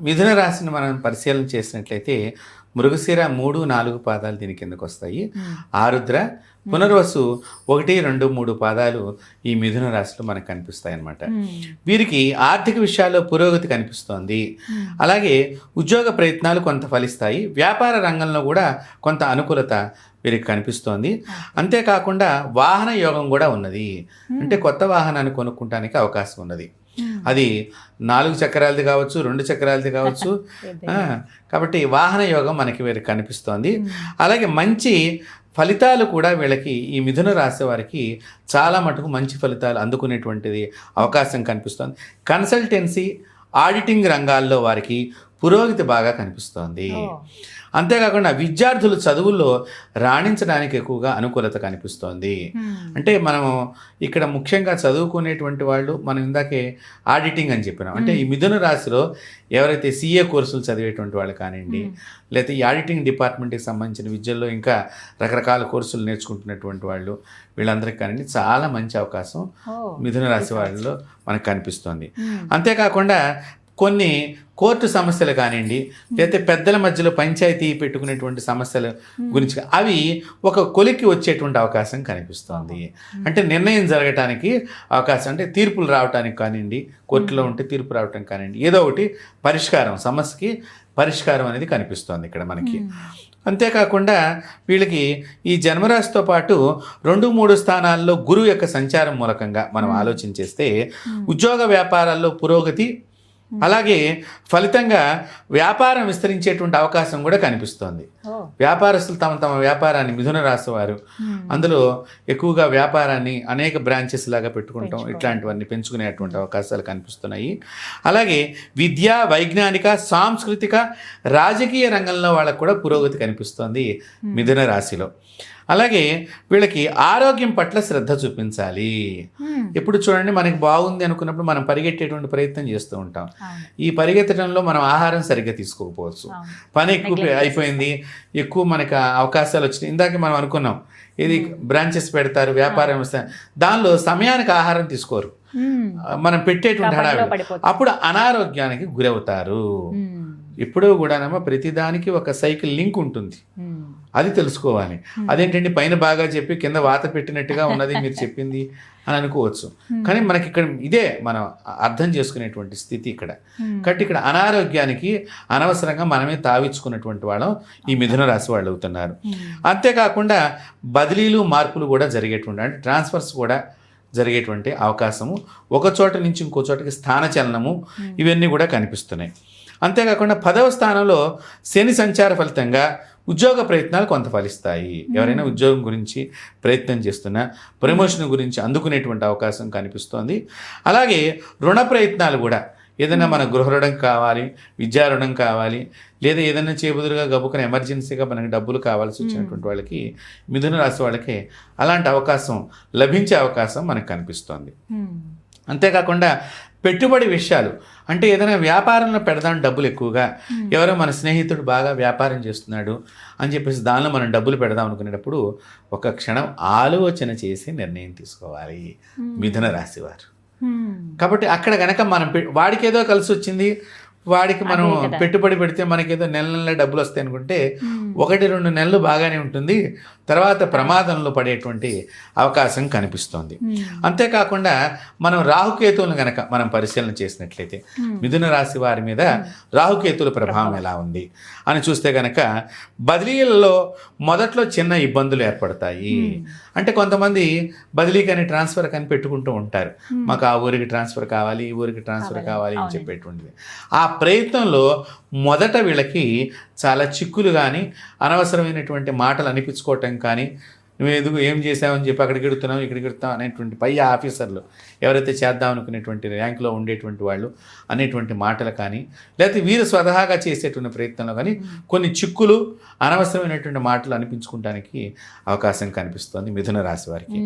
మిథున రాశిని మనం పరిశీలన చేసినట్లయితే మృగశిర 3, 4 పాదాలు దీని కిందకు వస్తాయి. ఆరుద్ర, పునర్వసు 1, 2, 3 పాదాలు ఈ మిథున రాశిలో మనకు కనిపిస్తాయి అన్నమాట. వీరికి ఆర్థిక విషయాల్లో పురోగతి కనిపిస్తోంది. అలాగే ఉద్యోగ ప్రయత్నాలు కొంత ఫలిస్తాయి. వ్యాపార రంగంలో కూడా కొంత అనుకూలత వీరికి కనిపిస్తోంది. అంతేకాకుండా వాహన యోగం కూడా ఉన్నది. అంటే కొత్త వాహనాన్ని కొనుక్కోవడానికి అవకాశం ఉన్నది. అది 4 చక్రాలది కావచ్చు, 2 చక్రాలది కావచ్చు. కాబట్టి వాహన యోగం మనకి వీరికి కనిపిస్తోంది. అలాగే మంచి ఫలితాలు కూడా వీళ్ళకి ఈ మిథున రాశి వారికి చాలా మటుకు మంచి ఫలితాలు అందుకునేటువంటిది అవకాశం కనిపిస్తోంది. కన్సల్టెన్సీ, ఆడిటింగ్ రంగాల్లో వారికి పురోగతి బాగా కనిపిస్తోంది. అంతేకాకుండా విద్యార్థులు చదువుల్లో రాణించడానికి ఎక్కువగా అనుకూలత కనిపిస్తోంది. అంటే మనము ఇక్కడ ముఖ్యంగా చదువుకునేటువంటి వాళ్ళు మనం ఇందాకే ఆడిటింగ్ అని చెప్పినాం. అంటే ఈ మిథున రాశిలో ఎవరైతే CA కోర్సులు చదివేటువంటి వాళ్ళు కానివ్వండి, లేకపోతే ఈ ఆడిటింగ్ డిపార్ట్మెంట్కి సంబంధించిన విద్యల్లో ఇంకా రకరకాల కోర్సులు నేర్చుకుంటున్నటువంటి వాళ్ళు, వీళ్ళందరికీ కానివ్వండి చాలా మంచి అవకాశం మిథున రాశి వాళ్ళలో మనకు కనిపిస్తోంది. అంతేకాకుండా కొన్ని కోర్టు సమస్యలు కానివ్వండి, లేకపోతే పెద్దల మధ్యలో పంచాయతీ పెట్టుకునేటువంటి సమస్యల గురించి అవి ఒక కొలిక్కి వచ్చేటువంటి అవకాశం కనిపిస్తోంది. అంటే నిర్ణయం జరగటానికి అవకాశం, అంటే తీర్పులు రావడానికి కానివ్వండి, కోర్టులో ఉంటే తీర్పు రావటానికి కానివ్వండి, ఏదో ఒకటి పరిష్కారం, సమస్యకి పరిష్కారం అనేది కనిపిస్తోంది ఇక్కడ మనకి. అంతేకాకుండా వీళ్ళకి ఈ జన్మరాశితో పాటు 2, 3 స్థానాల్లో గురువు యొక్క సంచారం మూలకంగా మనం ఆలోచన చేస్తే ఉద్యోగ వ్యాపారాల్లో పురోగతి, అలాగే ఫలితంగా వ్యాపారం విస్తరించేటువంటి అవకాశం కూడా కనిపిస్తోంది. వ్యాపారస్తులు తమ వ్యాపారాన్ని, మిథున రాశి వారు అందులో ఎక్కువగా వ్యాపారాన్ని అనేక బ్రాంచెస్ లాగా పెట్టుకుంటాం, ఇట్లాంటివన్నీ పెంచుకునేటువంటి అవకాశాలు కనిపిస్తున్నాయి. అలాగే విద్య, వైజ్ఞానిక, సాంస్కృతిక, రాజకీయ రంగంలో వాళ్ళకు కూడా పురోగతి కనిపిస్తోంది మిథున రాశిలో. అలాగే వీళ్ళకి ఆరోగ్యం పట్ల శ్రద్ధ చూపించాలి. ఎప్పుడు చూడండి, మనకి బాగుంది అనుకున్నప్పుడు మనం పరిగెట్టేటువంటి ప్రయత్నం చేస్తూ ఉంటాం. ఈ పరిగెత్తడంలో మనం ఆహారం సరిగ్గా తీసుకోకపోవచ్చు, పని ఎక్కువ అయిపోయింది, ఎక్కువ మనకు అవకాశాలు వచ్చినాయి. ఇందాక మనం అనుకున్నాం ఇది బ్రాంచెస్ పెడతారు, వ్యాపారం దానిలో సమయానికి ఆహారం తీసుకోరు, మనం పెట్టేటువంటి హడావిడి, అప్పుడు అనారోగ్యానికి గురవుతారు. ఎప్పుడూ కూడానమ్మా ప్రతిదానికి ఒక సైకిల్ లింక్ ఉంటుంది, అది తెలుసుకోవాలి. అదేంటండి పైన బాగా చెప్పి కింద వాత పెట్టినట్టుగా ఉన్నది మీరు చెప్పింది అని అనుకోవచ్చు, కానీ మనకి ఇక్కడ ఇదే మనం అర్థం చేసుకునేటువంటి స్థితి ఇక్కడ. కాబట్టి ఇక్కడ అనారోగ్యానికి అనవసరంగా మనమే తావించుకున్నటువంటి వాళ్ళం ఈ మిథున రాశి వాళ్ళు అవుతున్నారు. అంతేకాకుండా బదిలీలు, మార్పులు కూడా జరిగేటువంటి, అంటే ట్రాన్స్ఫర్స్ కూడా జరిగేటువంటి అవకాశము, ఒక చోట నుంచి ఇంకో చోటకి స్థానచలనము, ఇవన్నీ కూడా కనిపిస్తున్నాయి. అంతేకాకుండా 10వ స్థానంలో శని సంచార ఫలితంగా ఉద్యోగ ప్రయత్నాలు కొంత ఫలిస్తాయి. ఎవరైనా ఉద్యోగం గురించి ప్రయత్నం చేస్తున్నా ప్రమోషన్ గురించి అందుకునేటువంటి అవకాశం కనిపిస్తోంది. అలాగే రుణ ప్రయత్నాలు కూడా, ఏదైనా మన గృహ రుణం కావాలి, విద్యా రుణం కావాలి, లేదా ఏదైనా చేబుదురుగా గబుకుని ఎమర్జెన్సీగా మనకి డబ్బులు కావాల్సి వచ్చినటువంటి వాళ్ళకి, మిథున రాశి వాళ్ళకి అలాంటి అవకాశం లభించే అవకాశం మనకు కనిపిస్తోంది. అంతేకాకుండా పెట్టుబడి విషయాలు, అంటే ఏదైనా వ్యాపారంలో పెడదాం డబ్బులు ఎక్కువగా, ఎవరో మన స్నేహితుడు బాగా వ్యాపారం చేస్తున్నాడు అని చెప్పేసి దానిలో మనం డబ్బులు పెడదాం అనుకునేటప్పుడు ఒక క్షణం ఆలోచన చేసి నిర్ణయం తీసుకోవాలి మిథున రాశి వారు. కాబట్టి అక్కడ గనక మనం వాడికి ఏదో కలిసి వచ్చింది, వాడికి మనం పెట్టుబడి పెడితే మనకేదో నెల డబ్బులు వస్తాయి అనుకుంటే 1-2 నెలలు బాగానే ఉంటుంది, తర్వాత ప్రమాదంలో పడేటువంటి అవకాశం కనిపిస్తోంది. అంతేకాకుండా మనం రాహుకేతువులను గనక మనం పరిశీలన చేసినట్లయితే మిథున రాశి వారి మీద రాహుకేతువుల ప్రభావం ఎలా ఉంది అని చూస్తే గనక బదిలీలలో మొదట్లో చిన్న ఇబ్బందులు ఏర్పడతాయి. అంటే కొంతమంది బదిలీ కానీ ట్రాన్స్ఫర్ కానీ పెట్టుకుంటూ ఉంటారు, మాకు ఆ ఊరికి ట్రాన్స్ఫర్ కావాలి, ఈ ఊరికి ట్రాన్స్ఫర్ కావాలి అని చెప్పేటువంటిది. ఆ ప్రయత్నంలో మొదట వీళ్ళకి చాలా చిక్కులు కానీ, అనవసరమైనటువంటి మాటలు అనిపించుకోవటం కానీ, నువ్వు ఎందుకు ఏం చేసావని చెప్పి అక్కడికి ఎడుతున్నావు ఇక్కడికి ఎడుతున్నావు అనేటువంటి పై ఆఫీసర్లు ఎవరైతే చేద్దాం అనుకునేటువంటి ర్యాంకులో ఉండేటువంటి వాళ్ళు అనేటువంటి మాటలు కానీ, లేకపోతే వీరు స్వతహాగా చేసేటువంటి ప్రయత్నంలో కానీ కొన్ని చిక్కులు, అనవసరమైనటువంటి మాటలు అనిపించుకోవడానికి అవకాశం కనిపిస్తుంది మిథున రాశి వారికి.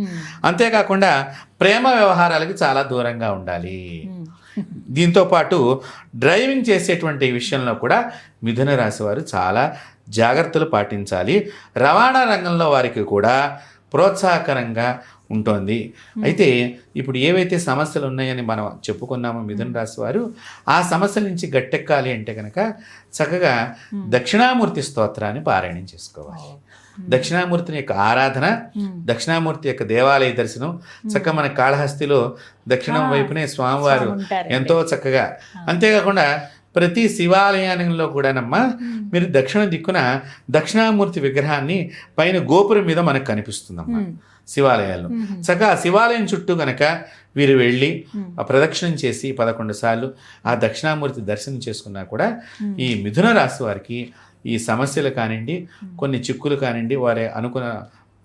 అంతేకాకుండా ప్రేమ వ్యవహారాలకి చాలా దూరంగా ఉండాలి. దీంతో పాటు డ్రైవింగ్ చేసేటువంటి విషయంలో కూడా మిథున రాశి వారు చాలా జాగ్రత్తలు పాటించాలి. రవాణా రంగంలో వారికి కూడా ప్రోత్సాహకరంగా ఉంటుంది. అయితే ఇప్పుడు ఏవైతే సమస్యలు ఉన్నాయని మనం చెప్పుకున్నామో మిథున రాశి వారు ఆ సమస్యల నుంచి గట్టెక్కాలి అంటే కనుక చక్కగా దక్షిణామూర్తి స్తోత్రాన్ని పారాయణం చేసుకోవాలి. దక్షిణామూర్తిని యొక్క ఆరాధన, దక్షిణామూర్తి యొక్క దేవాలయ దర్శనం, చక్కగా మన కాళహస్తిలో దక్షిణం వైపునే స్వామివారు ఎంతో చక్కగా, అంతేకాకుండా ప్రతి శివాలయాలలో కూడానమ్మా మీరు దక్షిణ దిక్కున దక్షిణామూర్తి విగ్రహాన్ని పైన గోపురం మీద మనకు కనిపిస్తుందమ్మా శివాలయాల్లో. చక్కగా ఆ శివాలయం చుట్టూ గనక వీరు వెళ్ళి ఆ ప్రదక్షిణం చేసి 11 సార్లు ఆ దక్షిణామూర్తి దర్శనం చేసుకున్నా కూడా ఈ మిథున రాశి వారికి ఈ సమస్యలు కానివ్వండి, కొన్ని చిక్కులు కానివ్వండి, వారి అనుకున్న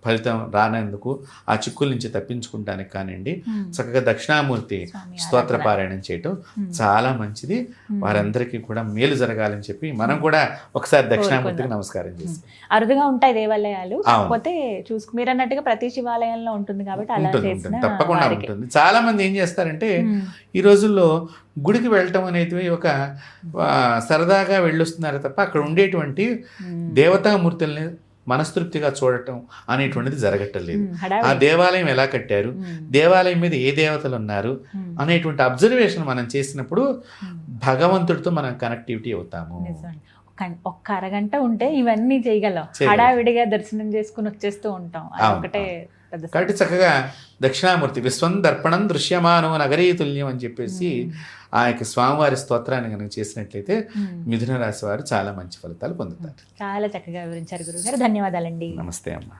ఫలితం రానందుకు ఆ చిక్కుల నుంచి తప్పించుకుంటానికి కానివ్వండి చక్కగా దక్షిణామూర్తి స్తోత్ర పారాయణం చేయటం చాలా మంచిది. వారందరికీ కూడా మేలు జరగాలని చెప్పి మనం కూడా ఒకసారి దక్షిణామూర్తికి నమస్కారం చేస్తాం. అరుదుగా ఉంటాయి దేవాలయాలు, కాకపోతే మీరు అన్నట్టుగా ప్రతి శివాలయంలో ఉంటుంది కాబట్టి అలా చేసినా తప్పకుండా ఉంటుంది. చాలా మంది ఏం చేస్తారంటే ఈ రోజుల్లో గుడికి వెళ్ళటం అనేది ఒక సరదాగా వెళ్ళొస్తున్నారు తప్ప అక్కడ ఉండేటువంటి దేవతామూర్తుల్ని మనస్తృప్తిగా చూడటం అనేటువంటిది జరగట్లేదు. ఆ దేవాలయం ఎలా కట్టారు, దేవాలయం మీద ఏ దేవతలు ఉన్నారు అనేటువంటి అబ్జర్వేషన్ మనం చేసినప్పుడు భగవంతుడితో మనం కనెక్టివిటీ అవుతాము. ఒక్క అరగంట ఉంటే ఇవన్నీ చేయగలం, హడావిడిగా దర్శనం చేసుకుని వచ్చేస్తూ ఉంటాం. ఒకటే కాబట్టి చక్కగా దక్షిణామూర్తి విశ్వం దర్పణం దృశ్యమానం నగరీ తుల్యం అని చెప్పేసి ఆ యొక్క స్వామివారి స్తోత్రాన్ని కనుక చేసినట్లయితే మిథున రాశి వారు చాలా మంచి ఫలితాలు పొందుతారు. చాలా చక్కగా వివరించారు గురుగారు, ధన్యవాదాలండి. నమస్తే అమ్మ.